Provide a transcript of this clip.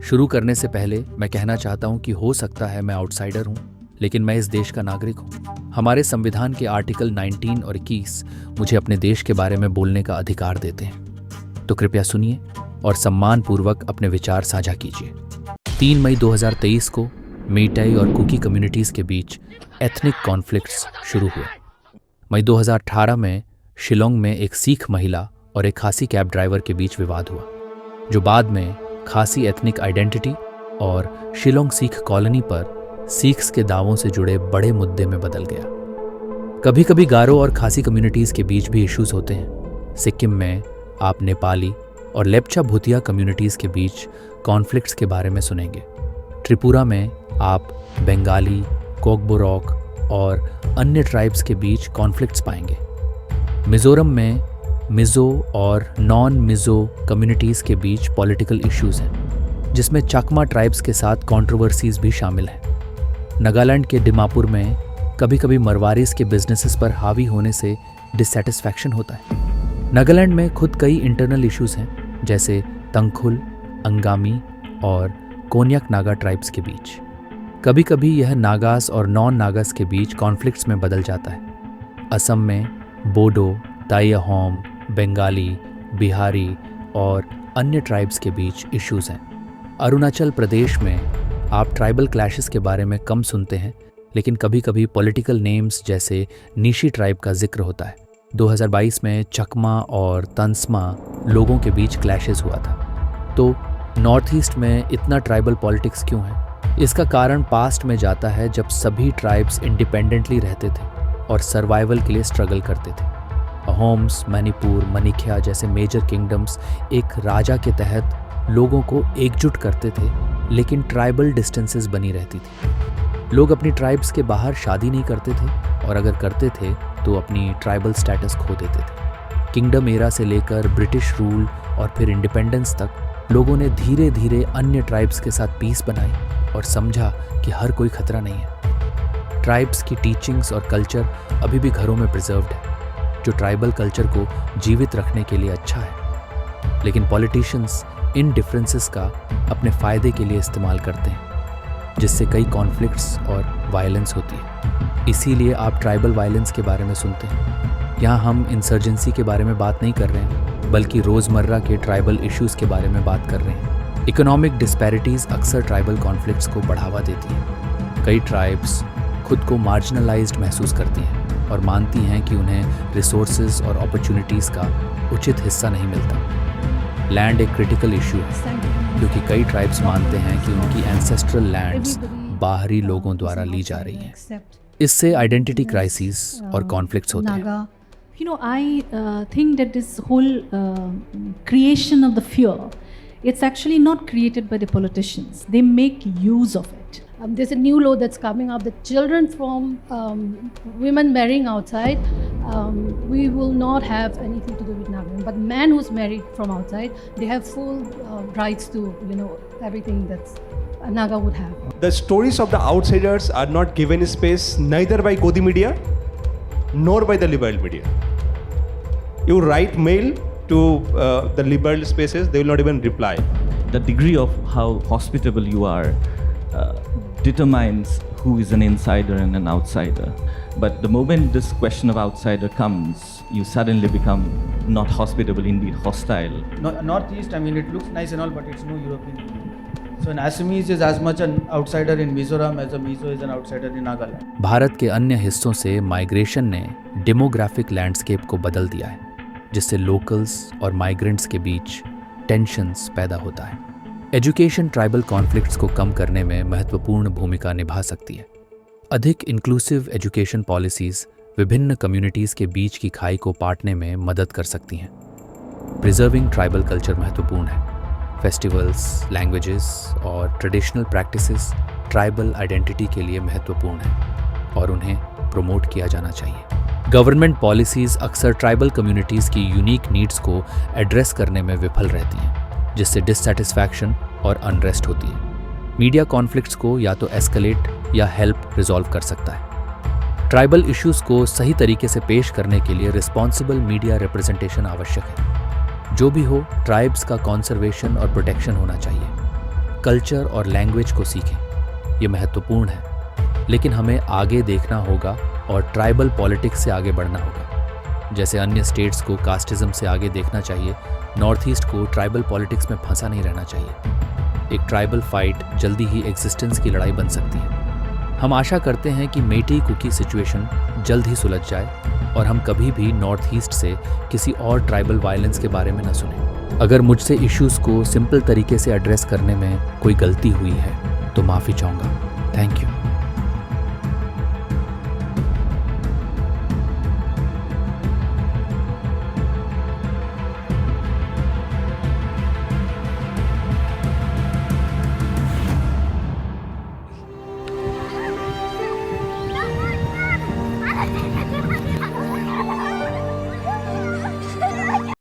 शुरू करने से पहले मैं कहना चाहता हूं कि हो सकता है मैं आउटसाइडर हूं, लेकिन मैं इस देश का नागरिक हूं। हमारे संविधान के आर्टिकल 19 और 21 मुझे अपने देश के बारे में बोलने का अधिकार देते हैं। तो कृपया सुनिए और सम्मानपूर्वक अपने विचार साझा कीजिए। 3 मई 2023 को मेइटेई और कुकी कम्युनिटीज के बीच एथनिक कॉन्फ्लिक्ट्स शुरू हुए। मई 2018 में शिलोंग में एक सिख महिला और एक खासी कैब ड्राइवर के बीच विवाद हुआ, जो बाद में खासी एथनिक आइडेंटिटी और शिलोंग सिख कॉलोनी पर सिख्स के दावों से जुड़े बड़े मुद्दे में बदल गया। कभी कभी गारो और खासी कम्युनिटीज के बीच भी इश्यूज होते हैं। सिक्किम में आप नेपाली और लेप्चा भूतिया कम्युनिटीज के बीच कॉन्फ्लिक्ट्स के बारे में सुनेंगे। त्रिपुरा में आप बंगाली, कोकबोरोक और अन्य ट्राइब्स के बीच कॉन्फ्लिक्ट्स पाएंगे। मिजोरम में मिजो और नॉन मिजो कम्युनिटीज़ के बीच पॉलिटिकल इश्यूज हैं, जिसमें चकमा ट्राइब्स के साथ कंट्रोवर्सीज भी शामिल हैं। नागालैंड के डिमापुर में कभी कभी मरवारीज के बिजनेसेस पर हावी होने से डिससेटिस्फैक्शन होता है। नागालैंड में खुद कई इंटरनल इश्यूज हैं, जैसे तंगखुल, अंगामी और कोन्याक नागा ट्राइब्स के बीच। कभी कभी यह नागास और नॉन नागास के बीच कॉन्फ्लिक्ट्स में बदल जाता है। असम में बोडो, ताइयाहोम, बंगाली, बिहारी और अन्य ट्राइब्स के बीच इश्यूज हैं। अरुणाचल प्रदेश में आप ट्राइबल क्लैशेस के बारे में कम सुनते हैं, लेकिन कभी कभी पॉलिटिकल नेम्स जैसे नीशी ट्राइब का जिक्र होता है। 2022 में चकमा और तंसमा लोगों के बीच क्लैशेस हुआ था। तो नॉर्थ ईस्ट में इतना ट्राइबल पॉलिटिक्स क्यों है? इसका कारण पास्ट में जाता है, जब सभी ट्राइब्स इंडिपेंडेंटली रहते थे और सर्वाइवल के लिए स्ट्रगल करते थे। अहोम्स, मणिपुर, मणिख्या जैसे मेजर किंगडम्स एक राजा के तहत लोगों को एकजुट करते थे, लेकिन ट्राइबल डिस्टेंसेस बनी रहती थी। लोग अपनी ट्राइब्स के बाहर शादी नहीं करते थे, और अगर करते थे तो अपनी ट्राइबल स्टेटस खो देते थे। किंगडम एरा से लेकर ब्रिटिश रूल और फिर इंडिपेंडेंस तक लोगों ने धीरे धीरे अन्य ट्राइब्स के साथ पीस बनाई और समझा कि हर कोई खतरा नहीं है। ट्राइब्स की टीचिंग्स और कल्चर अभी भी घरों में प्रिजर्व्ड है, जो ट्राइबल कल्चर को जीवित रखने के लिए अच्छा है। लेकिन पॉलिटिशियंस इन डिफरेंसेस का अपने फ़ायदे के लिए इस्तेमाल करते हैं, जिससे कई कॉन्फ्लिक्ट्स और वायलेंस होती है। इसीलिए आप ट्राइबल वायलेंस के बारे में सुनते हैं। यहाँ हम इंसर्जेंसी के बारे में बात नहीं कर रहे हैं, बल्कि रोज़मर्रा के ट्राइबल इश्यूज़ के बारे में बात कर रहे हैं। इकोनॉमिक डिस्पैरिटीज़ अक्सर ट्राइबल कॉन्फ्लिक्ट्स को बढ़ावा देती हैं। कई ट्राइब्स खुद को मार्जिनलाइज्ड महसूस करती हैं और मानती हैं कि उन्हें रिसोर्सेज और अपॉर्चुनिटीज़ का उचित हिस्सा नहीं मिलता। लैंड एक क्रिटिकल इशू है, क्योंकि कई ट्राइब्स मानते हैं कि उनकी एंसेस्ट्रल लैंड्स बाहरी लोगों द्वारा ली जा रही हैं। इससे आइडेंटिटी क्राइसिस और कॉन्फ्लिक्ट्स होते हैं। You know, I think that this whole creation of the fear, it's actually not created by the politicians. They make use of it. There's a new law that's coming up that children from women marrying outside, we will not have anything to do with Naga. But man who's married from outside, they have full rights to, everything that's a Naga would have. The stories of the outsiders are not given space neither by Godi media nor by the liberal media. You write mail to the liberal spaces, they will not even reply. The degree of how hospitable you are determines who is an insider and an outsider. But the moment this question of outsider comes, you suddenly become not hospitable, indeed hostile. Northeast, it looks nice and all, but it's no European. So an Assamese is as much an outsider in Mizoram as a Mizo is an outsider in Nagaland. Bharat के अन्य हिस्सों से migration ने demographic landscape को बदल दिया है, जिससे लोकल्स और माइग्रेंट्स के बीच टेंशन्स पैदा होता है। एजुकेशन ट्राइबल कॉन्फ्लिक्ट्स को कम करने में महत्वपूर्ण भूमिका निभा सकती है। अधिक इंक्लूसिव एजुकेशन पॉलिसीज़ विभिन्न कम्युनिटीज़ के बीच की खाई को पाटने में मदद कर सकती हैं। प्रिजर्विंग ट्राइबल कल्चर महत्वपूर्ण है। फेस्टिवल्स, लैंग्वेजेस और ट्रेडिशनल प्रैक्टिसेस ट्राइबल आइडेंटिटी के लिए महत्वपूर्ण हैं और उन्हें प्रमोट किया जाना चाहिए। गवर्नमेंट पॉलिसीज़ अक्सर ट्राइबल कम्युनिटीज़ की यूनिक नीड्स को एड्रेस करने में विफल रहती हैं, जिससे डिससेटिस्फैक्शन और अनरेस्ट होती है। मीडिया कॉन्फ्लिक्ट्स को या तो एस्केलेट या हेल्प रिजॉल्व कर सकता है। ट्राइबल इश्यूज़ को सही तरीके से पेश करने के लिए रिस्पॉन्सिबल मीडिया रिप्रेजेंटेशन आवश्यक है। जो भी हो, ट्राइब्स का कॉन्जर्वेशन और प्रोटेक्शन होना चाहिए। कल्चर और लैंग्वेज को सीखें। ये महत्वपूर्ण है, लेकिन हमें आगे देखना होगा और ट्राइबल पॉलिटिक्स से आगे बढ़ना होगा। जैसे अन्य स्टेट्स को कास्टिज्म से आगे देखना चाहिए, नॉर्थ ईस्ट को ट्राइबल पॉलिटिक्स में फंसा नहीं रहना चाहिए। एक ट्राइबल फाइट जल्दी ही एग्जिस्टेंस की लड़ाई बन सकती है। हम आशा करते हैं कि मेटी कुकी सिचुएशन जल्द ही सुलझ जाए और हम कभी भी नॉर्थ ईस्ट से किसी और ट्राइबल वायलेंस के बारे में न सुने। अगर मुझसे इश्यूज़ को सिंपल तरीके से एड्रेस करने में कोई गलती हुई है तो माफ़ी चाहूँगा। Thank you.